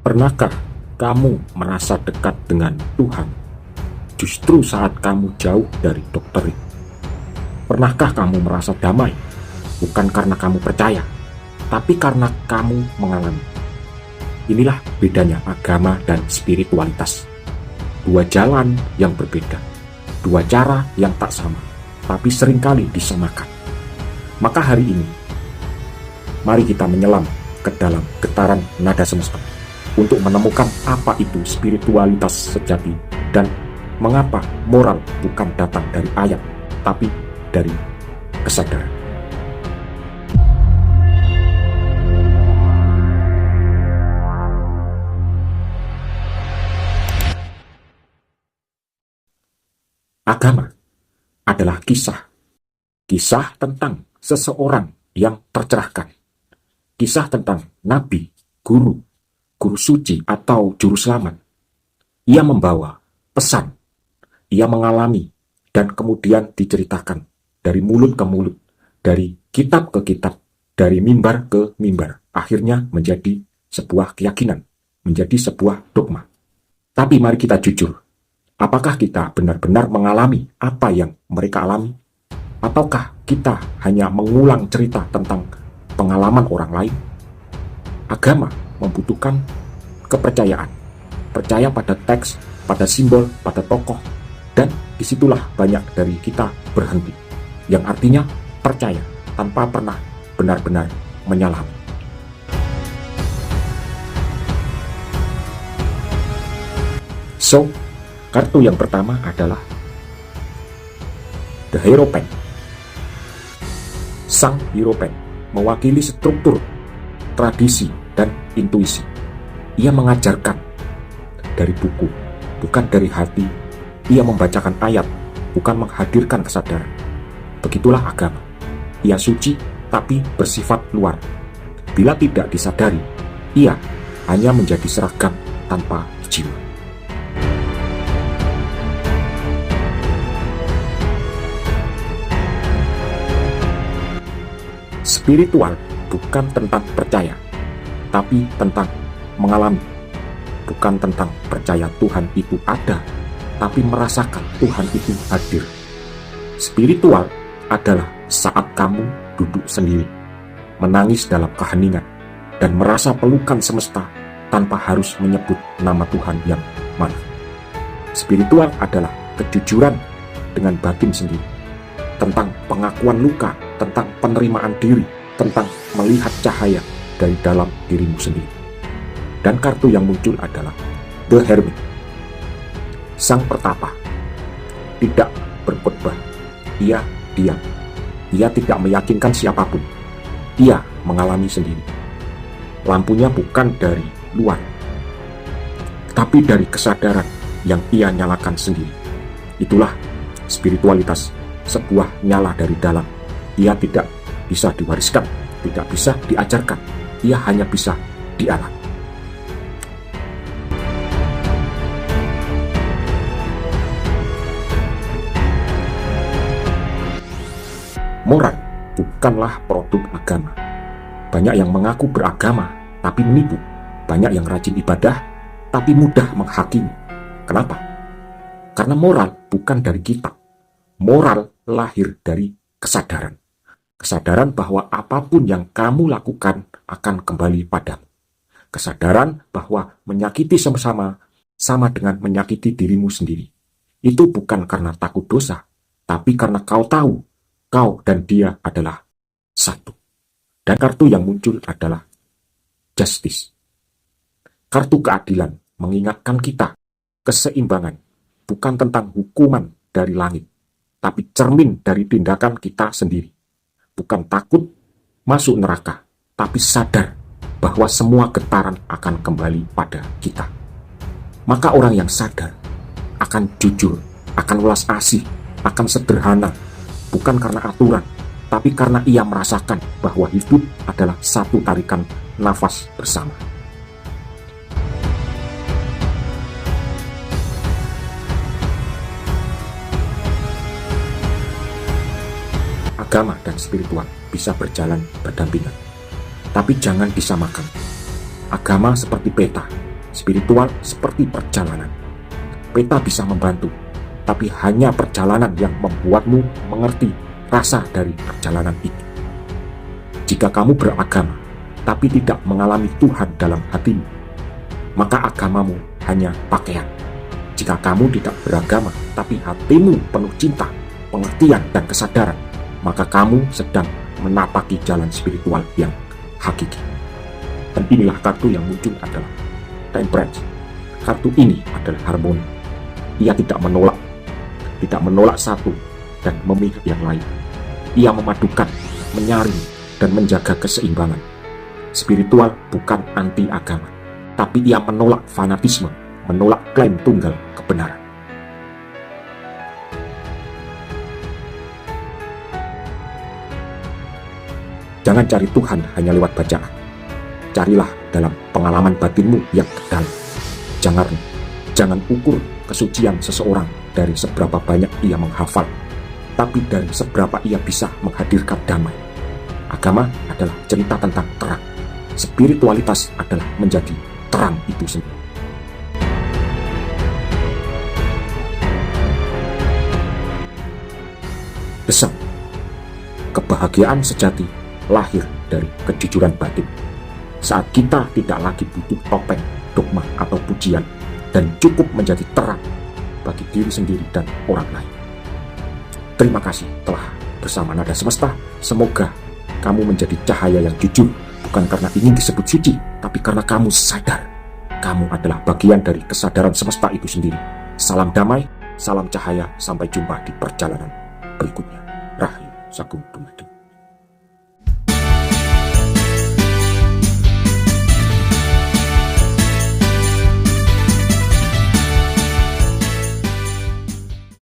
Pernahkah kamu merasa dekat dengan Tuhan justru saat kamu jauh dari doktrin? Pernahkah kamu merasa damai bukan karena kamu percaya, tapi karena kamu mengalami? Inilah bedanya agama dan spiritualitas. Dua jalan yang berbeda, dua cara yang tak sama, tapi seringkali disamakan. Maka hari ini, mari kita menyelam ke dalam getaran nada semesta untuk menemukan apa itu spiritualitas sejati dan mengapa moral bukan datang dari ayat, tapi dari kesadaran. Agama adalah kisah tentang seseorang yang tercerahkan, kisah tentang nabi, guru suci atau juru selamat. Ia membawa pesan, ia mengalami, dan kemudian diceritakan dari mulut ke mulut, dari kitab ke kitab, dari mimbar ke mimbar, akhirnya menjadi sebuah keyakinan, menjadi sebuah dogma. Tapi mari kita jujur, apakah kita benar-benar mengalami apa yang mereka alami? Ataukah kita hanya mengulang cerita tentang pengalaman orang lain? Agama membutuhkan kepercayaan, percaya pada teks, pada simbol, pada tokoh, dan disitulah banyak dari kita berhenti, yang artinya percaya tanpa pernah benar-benar menyalami. So, kartu yang pertama adalah The Hierophant. Sang Hierophant mewakili struktur, tradisi, dan intuisi. Ia mengajarkan dari buku, bukan dari hati. Ia membacakan ayat, bukan menghadirkan kesadaran. Begitulah agama. Ia suci, tapi bersifat luar. Bila tidak disadari, ia hanya menjadi seragam tanpa jiwa. Spiritual bukan tentang percaya, tapi tentang mengalami. Bukan tentang percaya Tuhan itu ada, tapi merasakan Tuhan itu hadir. Spiritual adalah saat kamu duduk sendiri, menangis dalam keheningan, dan merasa pelukan semesta tanpa harus menyebut nama Tuhan yang mana. Spiritual adalah kejujuran dengan batin sendiri, tentang pengakuan luka, tentang penerimaan diri, tentang melihat cahaya dari dalam dirimu sendiri. Dan kartu yang muncul adalah The Hermit. Sang pertapa tidak berkhotbah, ia diam. Ia tidak meyakinkan siapapun, ia mengalami sendiri. Lampunya bukan dari luar, tapi dari kesadaran yang ia nyalakan sendiri. Itulah spiritualitas, sebuah nyala dari dalam. Ia tidak bisa diwariskan, tidak bisa diajarkan, ia hanya bisa dialami. Moral bukanlah produk agama. Banyak yang mengaku beragama, tapi menipu. Banyak yang rajin ibadah, tapi mudah menghakimi. Kenapa? Karena moral bukan dari kitab. Moral lahir dari kesadaran. Kesadaran bahwa apapun yang kamu lakukan akan kembali padamu. Kesadaran bahwa menyakiti sama-sama sama dengan menyakiti dirimu sendiri. Itu bukan karena takut dosa, tapi karena kau tahu kau dan dia adalah satu. Dan kartu yang muncul adalah Justice. Kartu keadilan mengingatkan kita keseimbangan bukan tentang hukuman dari langit, tapi cermin dari tindakan kita sendiri. Bukan takut masuk neraka, tapi sadar bahwa semua getaran akan kembali pada kita. Maka orang yang sadar akan jujur, akan welas asih, akan sederhana, bukan karena aturan, tapi karena ia merasakan bahwa hidup adalah satu tarikan nafas bersama. Agama dan spiritual bisa berjalan berdampingan, tapi jangan disamakan. Agama seperti peta, Spiritual seperti perjalanan. Peta bisa membantu, tapi hanya perjalanan yang membuatmu mengerti rasa dari perjalanan itu. Jika kamu beragama, tapi tidak mengalami Tuhan dalam hatimu, maka agamamu hanya pakaian. Jika kamu tidak beragama, tapi hatimu penuh cinta, pengertian, dan kesadaran, maka kamu sedang menapaki jalan spiritual yang hakiki. Dan inilah kartu yang muncul adalah Temperance. Kartu ini adalah harmoni. Ia tidak menolak satu dan memihak yang lain. Ia memadukan, menyaring, dan menjaga keseimbangan. Spiritual bukan anti agama, tapi ia menolak fanatisme, menolak klaim tunggal kebenaran. Jangan cari Tuhan hanya lewat bacaan. Carilah dalam pengalaman batinmu yang dalam. Jangan ukur kesucian seseorang dari seberapa banyak ia menghafal, tapi dari seberapa ia bisa menghadirkan damai. Agama adalah cerita tentang terang. Spiritualitas adalah menjadi terang itu sendiri. Pesan: kebahagiaan sejati lahir dari kejujuran batin. Saat kita tidak lagi butuh topeng, dogma, atau pujian, dan cukup menjadi terang bagi diri sendiri dan orang lain. Terima kasih telah bersama Nada Semesta. Semoga kamu menjadi cahaya yang jujur, bukan karena ingin disebut suci, tapi karena kamu sadar kamu adalah bagian dari kesadaran semesta itu sendiri. Salam damai, salam cahaya, sampai jumpa di perjalanan berikutnya. Rahayu Sagung Dumadi.